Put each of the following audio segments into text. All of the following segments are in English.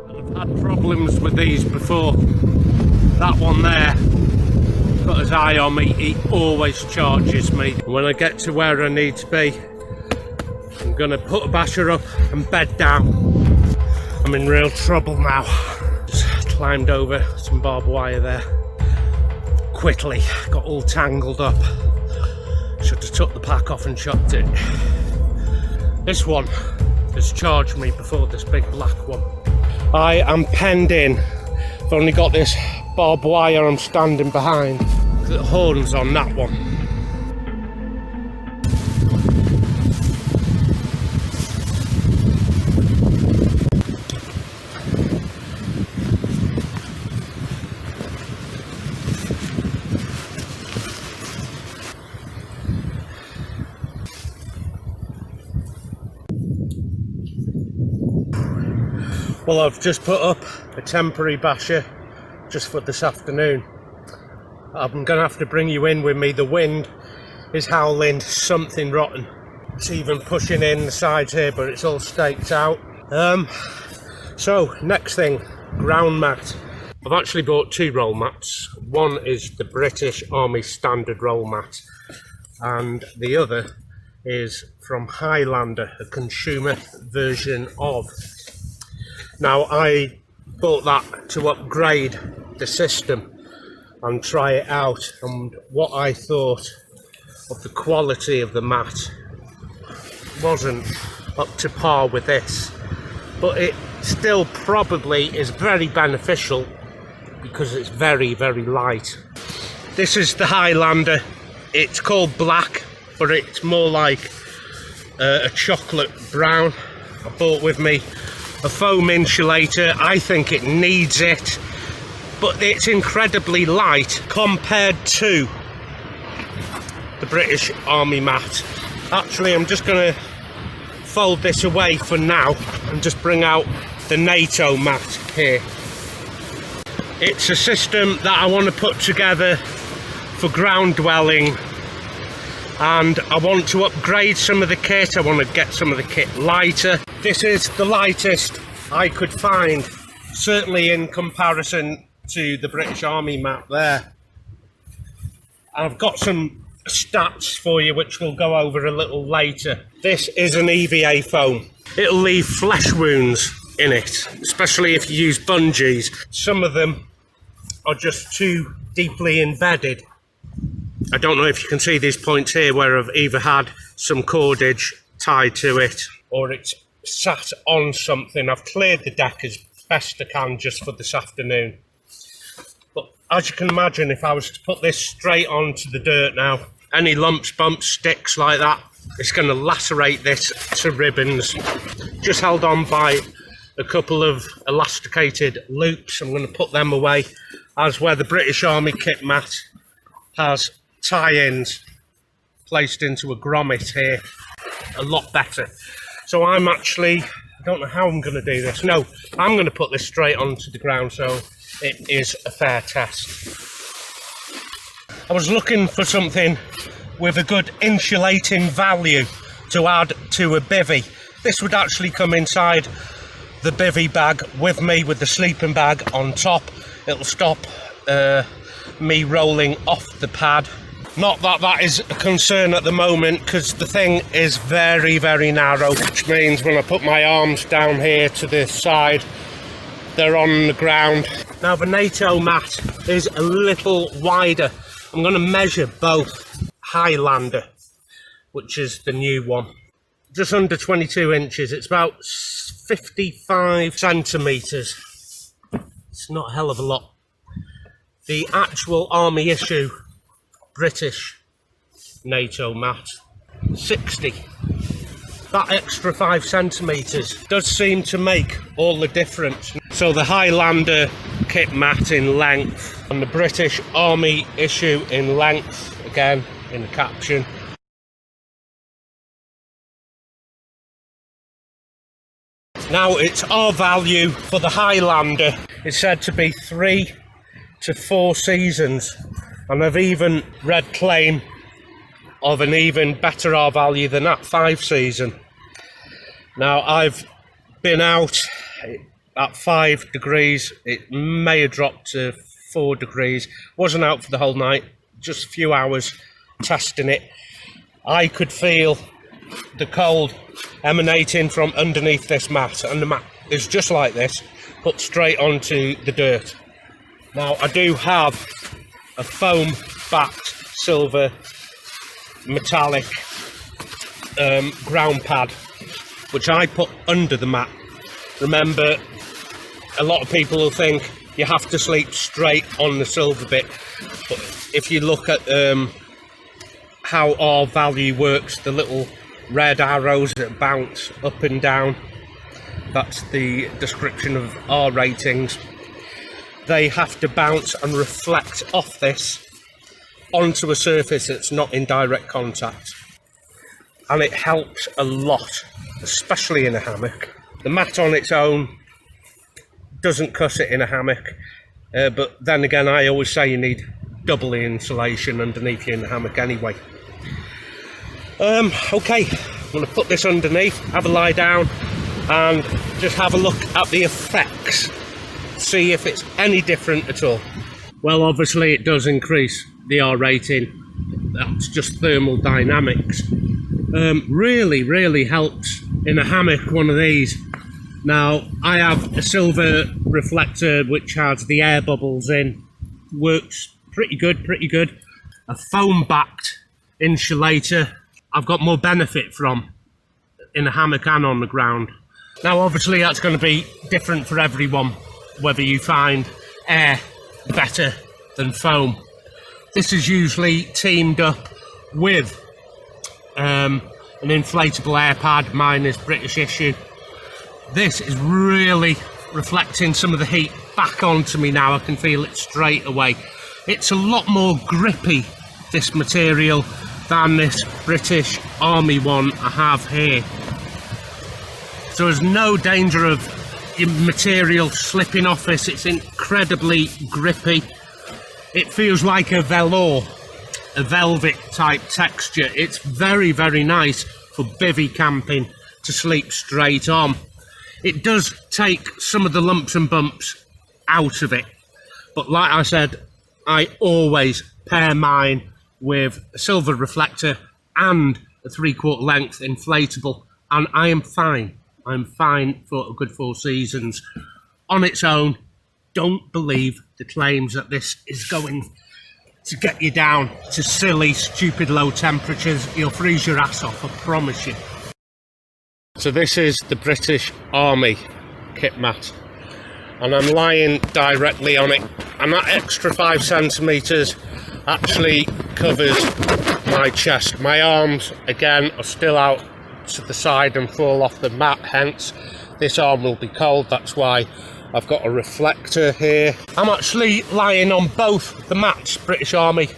I've had problems with these before. That one there got his eye on me, he always charges me. When I get to where I need to be, I'm gonna put a basher up and bed down. I'm in real trouble now. Just climbed over some barbed wire there quickly, got all tangled up. Should have took the pack off and chopped it. This one has charged me before, this big black one. I am penned in. I've only got this barbed wire I'm standing behind. The horns on that one. Well, I've just put up a temporary basher just for this afternoon. I'm gonna have to bring you in with me. The wind is howling something rotten. It's even pushing in the sides here, but it's all staked out. So next thing, ground mat. I've actually bought 2 roll mats. One is the British Army standard roll mat, and the other is from Highlander, a consumer version of. Now, I bought that to upgrade the system and try it out, and what I thought of the quality of the mat wasn't up to par with this, but it still probably is very beneficial because it's very, very light. This is the Highlander. It's called black, but it's more like a chocolate brown. I bought with me a foam insulator. I think it needs it, but it's incredibly light compared to the British Army mat. Actually, I'm just going to fold this away for now and just bring out the NATO mat here. It's a system that I want to put together for ground dwelling, and I want to upgrade some of the kit. I want to get some of the kit lighter. This is the lightest I could find, certainly in comparison to the British Army mat there. I've got some stats for you which we'll go over a little later. This is an EVA foam. It'll leave flesh wounds in it, especially if you use bungees. Some of them are just too deeply embedded. I don't know if you can see these points here where I've either had some cordage tied to it or it's sat on something. I've cleared the deck as best I can just for this afternoon. But as you can imagine, if I was to put this straight onto the dirt now, any lumps, bumps, sticks like that, it's going to lacerate this to ribbons. Just held on by a couple of elasticated loops. I'm going to put them away, as where the British Army kit mat has tie-ins placed into a grommet here, a lot better. So I'm actually, I don't know how I'm going to do this. No, I'm going to put this straight onto the ground, so it is a fair test. I was looking for something with a good insulating value to add to a bivvy. This would actually come inside the bivvy bag with me, with the sleeping bag on top. It'll stop me rolling off the pad. Not that that is a concern at the moment, because the thing is very, very narrow, which means when I put my arms down here to the side, they're on the ground. Now the NATO mat is a little wider. I'm going to measure both. Highlander, which is the new one, just under 22 inches. It's about 55 centimetres. It's not a hell of a lot. The actual army issue British NATO mat, 60. That extra 5 centimetres does seem to make all the difference. So the Highlander kit mat in length and the British Army issue in length, again in the caption. Now it's our value for the Highlander. It's said to be 3 to 4 seasons, and I've even read claim of an even better R value than that, 5 season. Now I've been out at 5 degrees. It may have dropped to 4 degrees. Wasn't out for the whole night, just a few hours testing it. I could feel the cold emanating from underneath this mat, and the mat is just like this, put straight onto the dirt. Now I do have a foam backed silver metallic ground pad which I put under the mat. Remember, a lot of people will think you have to sleep straight on the silver bit, but if you look at how our value works, the little red arrows that bounce up and down, that's the description of our ratings. They have to bounce and reflect off this onto a surface that's not in direct contact, and it helps a lot, especially in a hammock. The mat on its own doesn't cut it in a hammock, but then again, I always say you need double the insulation underneath you in the hammock anyway. Okay, I'm going to put this underneath, have a lie down, and just have a look at the effects, see if it's any different at all. Well, obviously it does increase the R rating. That's just thermal dynamics. Really helps in a hammock, one of these. Now, I have a silver reflector which has the air bubbles in. Works pretty good. A foam backed insulator I've got more benefit from in a hammock and on the ground. Now obviously that's going to be different for everyone, whether you find air better than foam. This is usually teamed up with an inflatable air pad. Mine is British issue. This is really reflecting some of the heat back onto me now. I can feel it straight away. It's a lot more grippy, this material, than this British Army one I have here. So there's no danger of your material slipping off this. It's incredibly grippy. It feels like a velour, a velvet type texture. It's very nice for bivvy camping to sleep straight on. It does take some of the lumps and bumps out of it, but like I said, I always pair mine with a silver reflector and a 3/4 length inflatable, and I am fine. I'm fine for a good 4 seasons. On its own, don't believe the claims that this is going to get you down to silly, stupid low temperatures. You'll freeze your ass off, I promise you. So this is the British Army kit mat, and I'm lying directly on it, and that extra 5 centimetres actually covers my chest. My arms, again, are still out to the side and fall off the mat, hence this arm will be cold. That's why I've got a reflector here. I'm actually lying on both the mats, British Army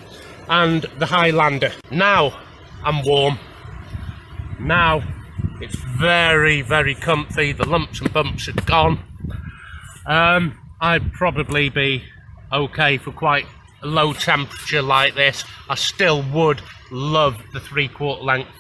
and the Highlander. Now I'm warm. Now it's very comfy. The lumps and bumps are gone. I'd probably be okay for quite a low temperature like this. I still would love the 3/4 length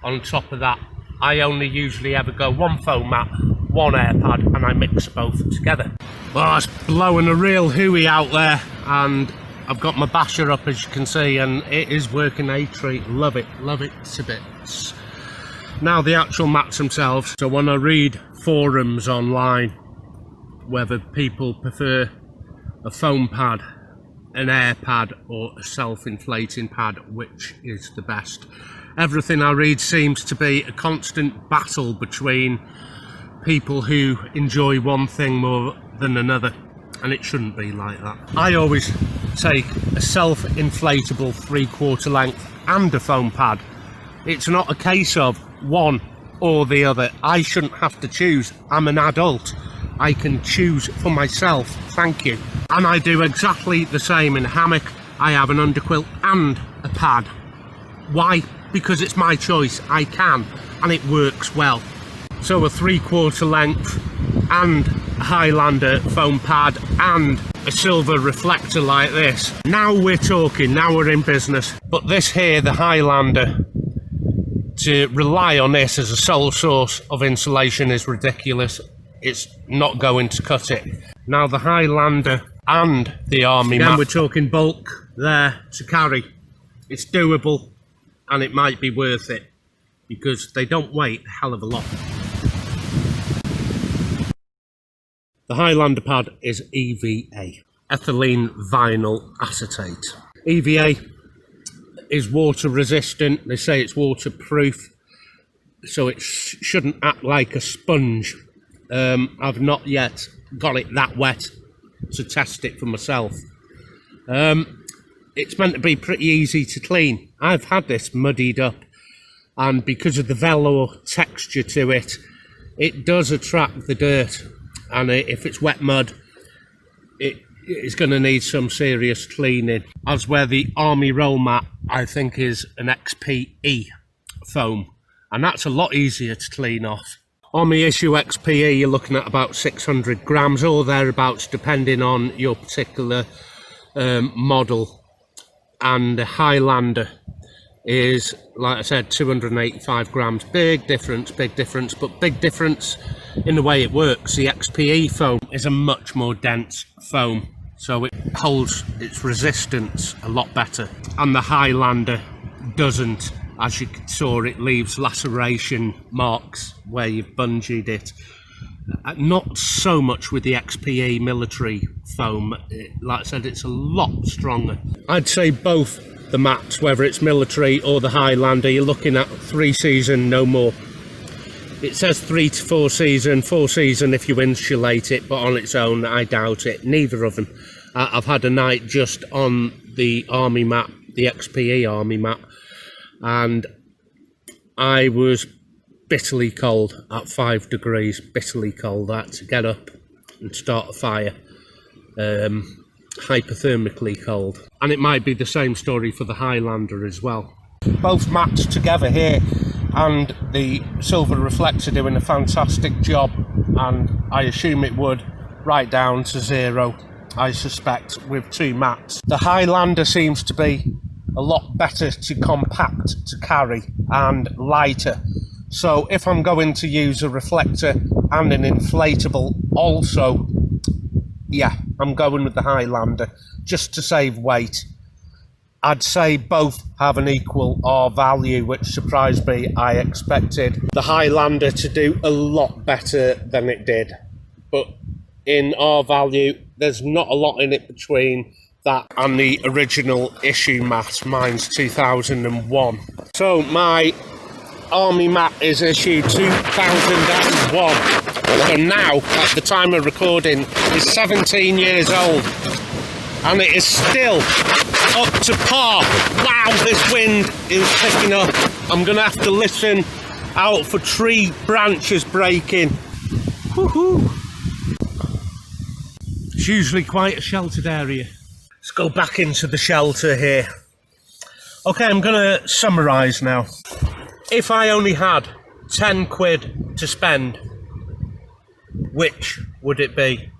on top of that. I only usually ever go 1 foam mat, 1 air pad, and I mix both together. Well, it's blowing a real hooey out there, and I've got my basher up, as you can see, and it is working a treat. Love it to bits. Now the actual mats themselves. So when I read forums online, whether people prefer a foam pad, an air pad, or a self-inflating pad, which is the best? Everything I read seems to be a constant battle between people who enjoy one thing more than another, and it shouldn't be like that. I always take a self-inflatable 3/4 length and a foam pad. It's not a case of one or the other. I shouldn't have to choose. I'm an adult. I can choose for myself, thank you. And I do exactly the same in a hammock. I have an underquilt and a pad. Why? Because it's my choice. I can, and it works well. So a 3/4 length and a Highlander foam pad and a silver reflector like this. Now we're talking, now we're in business. But this here, the Highlander, To rely on this as a sole source of insulation is ridiculous. It's not going to cut it. Now the Highlander and the Army mat, we're talking bulk there to carry. It's doable and it might be worth it because they don't weigh a hell of a lot. The Highlander pad is EVA, ethylene vinyl acetate. EVA is water resistant. They say it's waterproof, so it shouldn't act like a sponge. I've not yet got it that wet to test it for myself. It's meant to be pretty easy to clean. I've had this muddied up, and because of the velour texture to it, it does attract the dirt, and if it's wet mud, it's going to need some serious cleaning. As where the Army roll mat, I think, is an XPE foam, and that's a lot easier to clean off. Army issue XPE, you're looking at about 600 grams or thereabouts, depending on your particular model. And the Highlander is, like I said, 285 grams. Big difference, but big difference in the way it works. The XPE foam is a much more dense foam, so it holds its resistance a lot better. And the Highlander doesn't. As you saw, it leaves laceration marks where you've bungeed it. Not so much with the XPE military foam. Like I said, it's a lot stronger. I'd say both the mats, whether it's military or the Highlander, you're looking at 3 season, no more. It says 3 to 4 season, 4 season if you insulate it, but on its own, I doubt it. Neither of them. I've had a night just on the Army mat, the XPE Army mat, and I was bitterly cold at 5 degrees, bitterly cold. I had to get up and start a fire, hypothermically cold. And it might be the same story for the Highlander as well. Both mats together here and the silver reflector doing a fantastic job, and I assume it would right down to 0, I suspect, with 2 mats. The Highlander seems to be a lot better to compact to carry and lighter. So if I'm going to use a reflector and an inflatable also, yeah, I'm going with the Highlander just to save weight. I'd say both have an equal R value, which surprised me. I expected the Highlander to do a lot better than it did, but in R value there's not a lot in it between that and the original issue mat. Mine's 2001. So my Army mat is issue 2001. So now, at the time of recording, is 17 years old. And it is still up to par. Wow, this wind is picking up. I'm going to have to listen out for tree branches breaking. Woohoo! It's usually quite a sheltered area. Let's go back into the shelter here. Okay, I'm going to summarise now. If I only had 10 quid to spend, which would it be?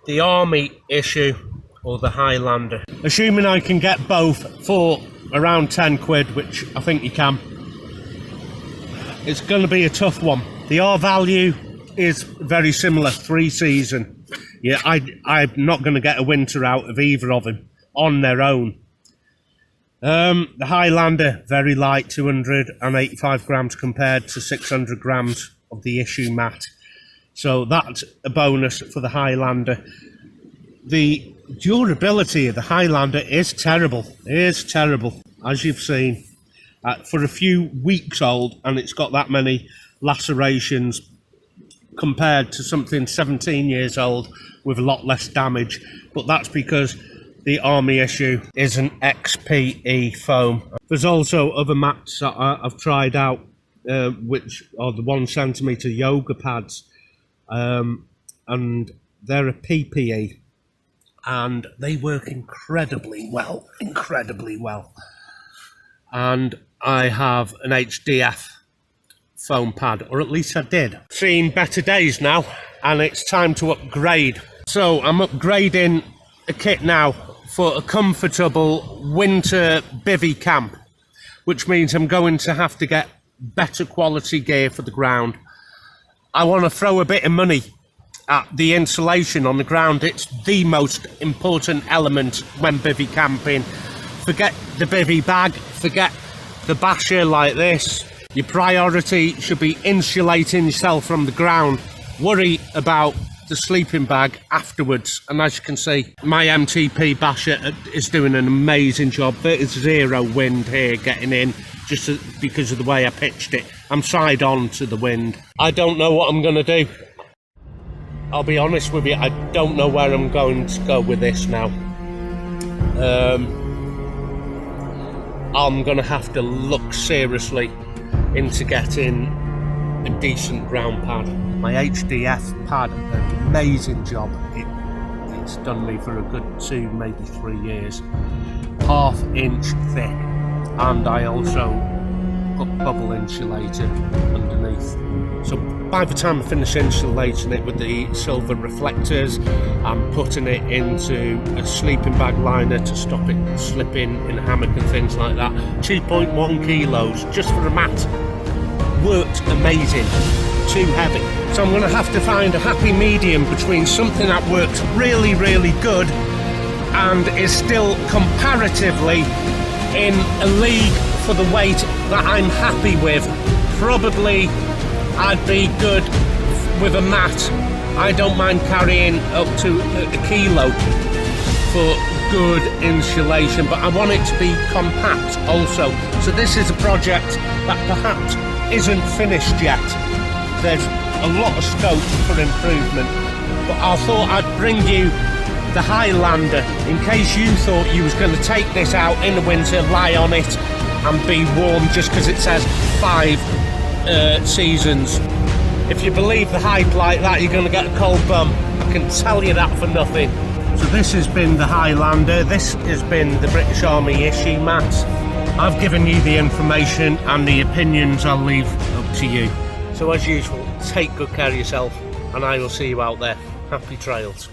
The Army issue or the Highlander? Assuming I can get both for around 10 quid, which I think you can, it's going to be a tough one. The R value is very similar, 3 season. Yeah, I'm not going to get a winter out of either of them on their own. The Highlander, very light, 285 grams compared to 600 grams of the issue mat. So that's a bonus for the Highlander. The durability of the Highlander is terrible. It is terrible, as you've seen. For a few weeks old, and it's got that many lacerations compared to something 17 years old with a lot less damage. But that's because the Army issue is an XPE foam. There's also other mats that I've tried out, which are the 1 centimetre yoga pads, and they're a PPE, and they work incredibly well, And I have an HDF foam pad, or at least I did. Seen better days now, and it's time to upgrade. So I'm upgrading a kit now for a comfortable winter bivvy camp. which means I'm going to have to get better quality gear for the ground. I want to throw a bit of money at the insulation on the ground. It's the most important element when bivvy camping. Forget the bivvy bag, forget the basher like this. Your priority should be insulating yourself from the ground. Worry about the sleeping bag afterwards. And as you can see, my MTP basher is doing an amazing job. There is zero wind here getting in, just because of the way I pitched it. I'm side on to the wind. I don't know what I'm going to do. I'll be honest with you, I don't know where I'm going to go with this now. I'm going to have to look seriously into getting a decent ground pad. My HDF pad, an amazing job. It's done me for a good 2, maybe 3 years. 1/2 inch thick, and I also put bubble insulator underneath. So by the time I finish insulating it with the silver reflectors, I'm putting it into a sleeping bag liner to stop it slipping in a hammock and things like that. 2.1 kilos just for a mat. Worked amazing. Too heavy. So I'm going to have to find a happy medium between something that works really, really good and is still comparatively in a league for the weight that I'm happy with. Probably I'd be good with a mat. I don't mind carrying up to a kilo for good insulation, but I want it to be compact also. So this is a project that perhaps isn't finished yet. There's a lot of scope for improvement, but I thought I'd bring you the Highlander in case you thought you was going to take this out in the winter, lie on it and be warm just because it says 5 seasons. If you believe the hype like that, you're going to get a cold bum. I can tell you that for nothing. So this has been the Highlander. This has been the British Army issue mat. I've given you the information, and the opinions I'll leave up to you. So as usual, take good care of yourself, and I will see you out there. Happy trails.